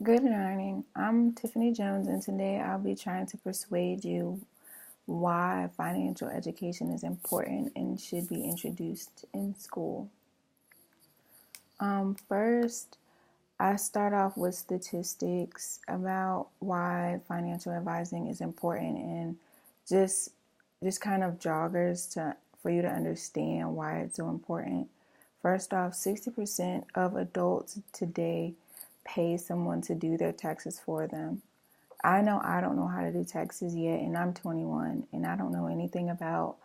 Good morning. I'm Tiffany Jones, and today I'll be trying to persuade you why financial education is important and should be introduced in school. First, I start off with statistics about why financial advising is important and just just kind of joggers to for you to understand why it's so important. First off, 60% of adults today pay someone to do their taxes for them. I know I don't know how to do taxes yet, and I'm 21, and I don't know anything about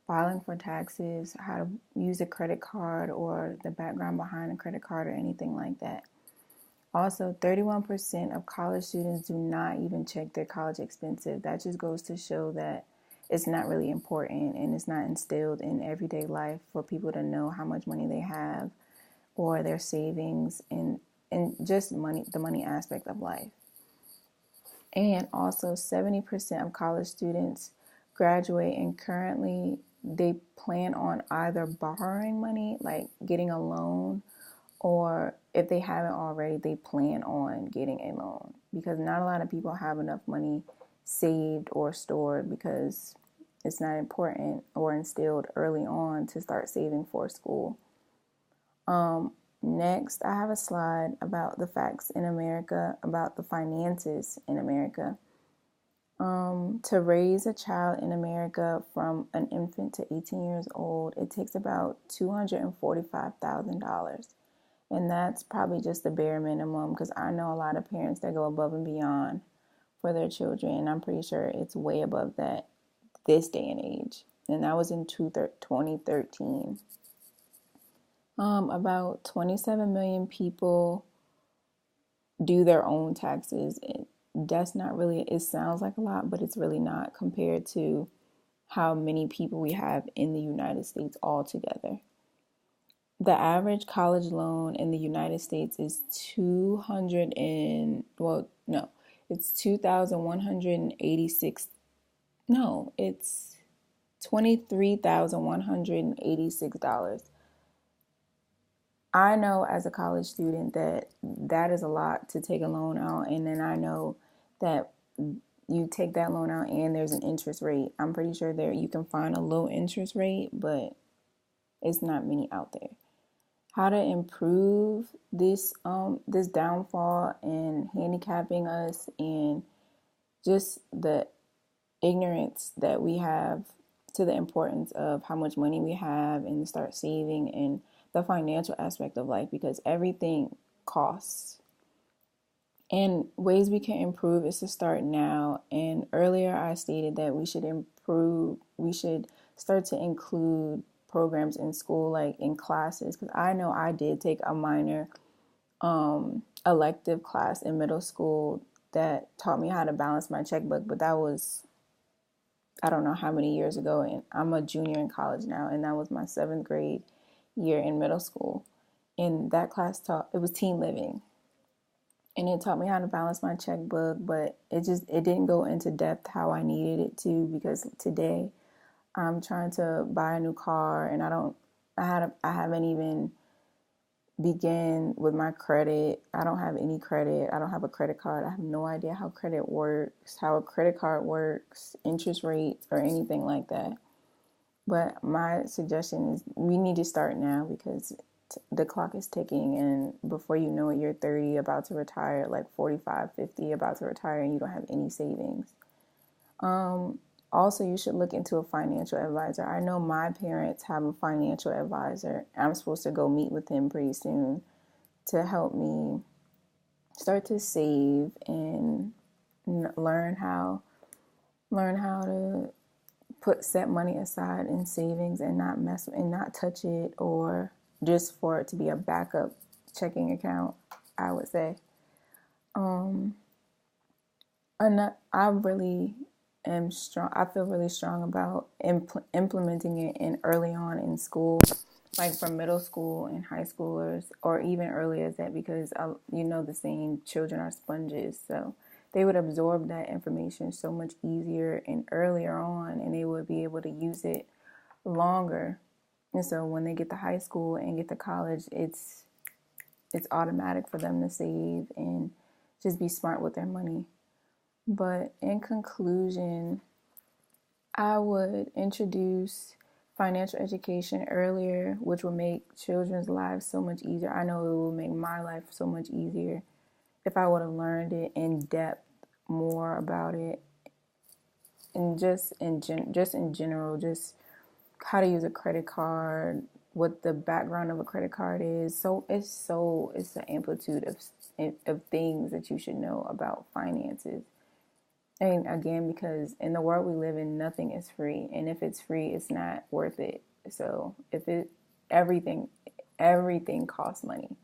filing for taxes, how to use a credit card, or the background behind a credit card, or anything like that. Also, 31% of college students do not even check their college expenses. That just goes to show that it's not really important and it's not instilled in everyday life for people to know how much money they have or their savings and just money, the money aspect of life. And also 70% of college students graduate and currently they plan on either borrowing money, like getting a loan, or if they haven't already, they plan on getting a loan because not a lot of people have enough money saved or stored because it's not important or instilled early on to start saving for school. Next, I have a slide about the facts in America, about the finances in America. To raise a child in America from an infant to 18 years old, it takes about $245,000. And that's probably just the bare minimum because I know a lot of parents that go above and beyond for their children. And I'm pretty sure it's way above that this day and age. And that was in 2013. About 27 million people do their own taxes. That's not really, it sounds like a lot, but it's really not compared to how many people we have in the United States altogether. The average college loan in the United States is 200 and well, no, it's 2,186. No, it's $23,186. I know as a college student that that is a lot to take a loan out, and then I know that you take that loan out and there's an interest rate. I'm pretty sure there you can find a low interest rate, but it's not many out there. How to improve this downfall and handicapping us and just the ignorance that we have to the importance of how much money we have and to start saving and the financial aspect of life because everything costs. And ways we can improve is to start now. And earlier I stated that we should start to include programs in school, like in classes, because I know I did take a minor elective class in middle school that taught me how to balance my checkbook, but that was, I don't know how many years ago, and I'm a junior in college now, and that was my 7th grade year in middle school. And that class it was teen living, and it taught me how to balance my checkbook, but it didn't go into depth how I needed it to because today I'm trying to buy a new car and I haven't even began with my credit. I don't have any credit. I don't have a credit card. I have no idea how credit works, how a credit card works, interest rates, or anything like that. But my suggestion is we need to start now because the clock is ticking, and before you know it, you're 30, about to retire, like 45, 50, about to retire, and you don't have any savings. Also, you should look into a financial advisor. I know my parents have a financial advisor. I'm supposed to go meet with him pretty soon to help me start to save and learn how to set money aside in savings and not touch it, or just for it to be a backup checking account, I would say. And I really am strong. I feel really strong about implementing it in early on in school, like from middle school and high schoolers, or even earlier as that, because you know the saying, children are sponges. So they would absorb that information so much easier and earlier on, and they would be able to use it longer. And so when they get to high school and get to college, it's automatic for them to save and just be smart with their money. But in conclusion, I would introduce financial education earlier, which will make children's lives so much easier. I know it will make my life so much easier if I would have learned it in depth more about it, and just in general, just how to use a credit card, what the background of a credit card is. It's the amplitude of things that you should know about finances. And again, because in the world we live in, nothing is free, and if it's free, it's not worth it. So if it everything everything costs money.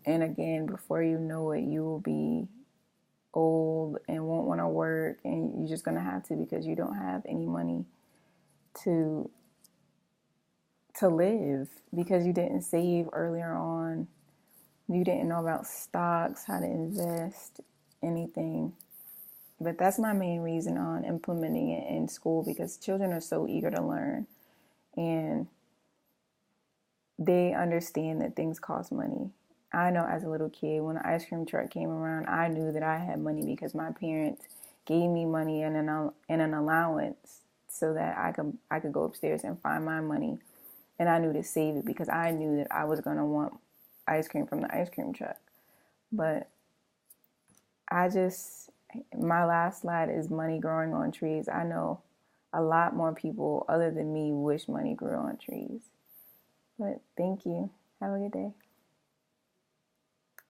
And again, before you know it, you will be old and won't want to work, and you're just gonna have to, because you don't have any money to live, because you didn't save earlier on. You didn't know about stocks, how to invest, anything. But that's my main reason on implementing it in school, because children are so eager to learn, and they understand that things cost money. I know as a little kid, when the ice cream truck came around, I knew that I had money because my parents gave me money and an allowance so that I could go upstairs and find my money, and I knew to save it because I knew that I was going to want ice cream from the ice cream truck. But my last slide is money growing on trees. I know a lot more people other than me wish money grew on trees. But thank you. Have a good day.